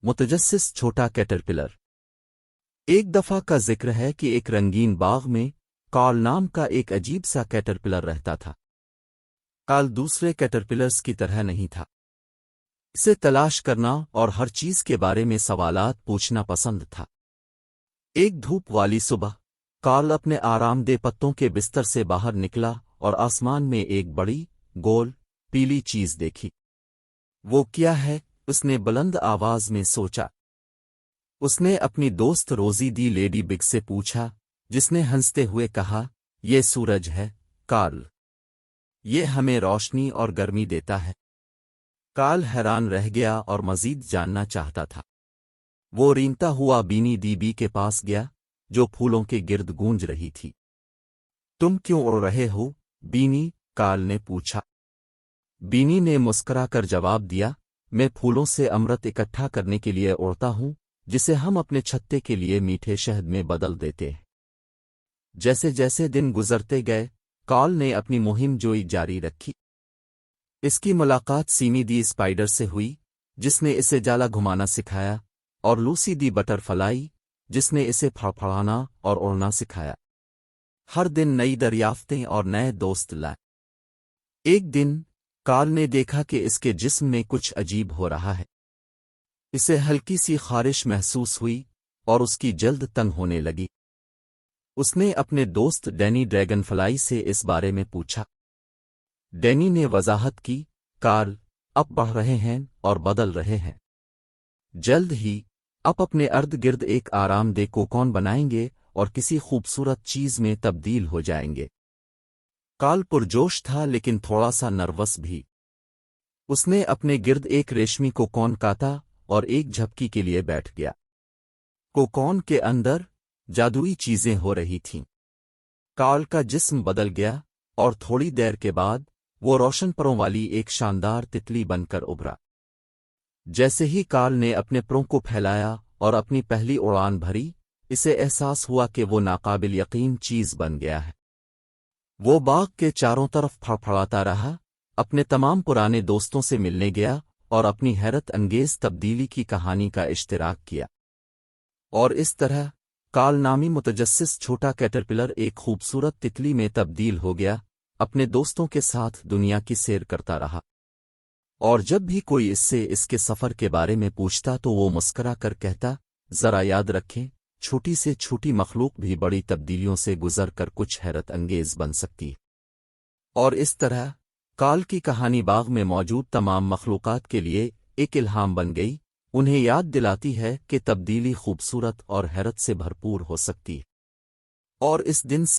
متجسس چھوٹا کیٹرپلر۔ ایک دفعہ کا ذکر ہے کہ ایک رنگین باغ میں کارل نام کا ایک عجیب سا کیٹرپلر رہتا تھا۔ کارل دوسرے کیٹرپلرز کی طرح نہیں تھا۔ اسے تلاش کرنا اور ہر چیز کے بارے میں سوالات پوچھنا پسند تھا۔ ایک دھوپ والی صبح کارل اپنے آرام دہ پتوں کے بستر سے باہر نکلا اور آسمان میں ایک بڑی، گول، پیلی چیز دیکھی۔ وہ کیا ہے؟ اس نے بلند آواز میں سوچا۔ اس نے اپنی دوست روزی دی لیڈی بگ سے پوچھا، جس نے ہنستے ہوئے کہا، یہ سورج ہے کارل۔ یہ ہمیں روشنی اور گرمی دیتا ہے۔ کارل حیران رہ گیا اور مزید جاننا چاہتا تھا۔ وہ رینگتا ہوا بینی دی بی کے پاس گیا، جو پھولوں کے گرد گونج رہی تھی۔ تم کیوں اڑ رہے ہو بینی؟ کارل نے پوچھا۔ بینی نے مسکرا کر جواب دیا، میں پھولوں سے امرت اکٹھا کرنے کے لیے اڑتا ہوں، جسے ہم اپنے چھتے کے لیے میٹھے شہد میں بدل دیتے ہیں۔ جیسے جیسے دن گزرتے گئے کارل نے اپنی مہم جوئی جاری رکھی۔ اس کی ملاقات سیمی دی اسپائڈر سے ہوئی، جس نے اسے جالا گھمانا سکھایا، اور لوسی دی بٹر فلائی، جس نے اسے پھڑپھڑانا اور اڑنا سکھایا۔ ہر دن نئی دریافتیں اور نئے دوست لائے۔ ایک دن کارل نے دیکھا کہ اس کے جسم میں کچھ عجیب ہو رہا ہے۔ اسے ہلکی سی خارش محسوس ہوئی اور اس کی جلد تنگ ہونے لگی۔ اس نے اپنے دوست ڈینی ڈریگن فلائی سے اس بارے میں پوچھا۔ ڈینی نے وضاحت کی، کارل اب بڑھ رہے ہیں اور بدل رہے ہیں۔ جلد ہی اب اپنے ارد گرد ایک آرام دہ کوکون بنائیں گے اور کسی خوبصورت چیز میں تبدیل ہو جائیں گے۔ کارل پرجوش تھا لیکن تھوڑا سا نروس بھی۔ اس نے اپنے گرد ایک ریشمی کوکون کاتا اور ایک جھپکی کے لیے بیٹھ گیا۔ کوکون کے اندر جادوئی چیزیں ہو رہی تھیں۔ کارل کا جسم بدل گیا اور تھوڑی دیر کے بعد وہ روشن پروں والی ایک شاندار تتلی بن کر ابھرا۔ جیسے ہی کارل نے اپنے پروں کو پھیلایا اور اپنی پہلی اڑان بھری، اسے احساس ہوا کہ وہ ناقابل یقین چیز بن گیا ہے۔ وہ باغ کے چاروں طرف پھڑپھڑاتا رہا، اپنے تمام پرانے دوستوں سے ملنے گیا اور اپنی حیرت انگیز تبدیلی کی کہانی کا اشتراک کیا۔ اور اس طرح کارل نامی متجسس چھوٹا کیٹرپلر ایک خوبصورت تتلی میں تبدیل ہو گیا، اپنے دوستوں کے ساتھ دنیا کی سیر کرتا رہا۔ اور جب بھی کوئی اس سے اس کے سفر کے بارے میں پوچھتا تو وہ مسکرا کر کہتا، ذرا یاد رکھیں، چھوٹی سے چھوٹی مخلوق بھی بڑی تبدیلیوں سے گزر کر کچھ حیرت انگیز بن سکتی ہے۔ اور اس طرح کارل کی کہانی باغ میں موجود تمام مخلوقات کے لیے ایک الہام بن گئی، انہیں یاد دلاتی ہے کہ تبدیلی خوبصورت اور حیرت سے بھرپور ہو سکتی ہے۔ اور اس دن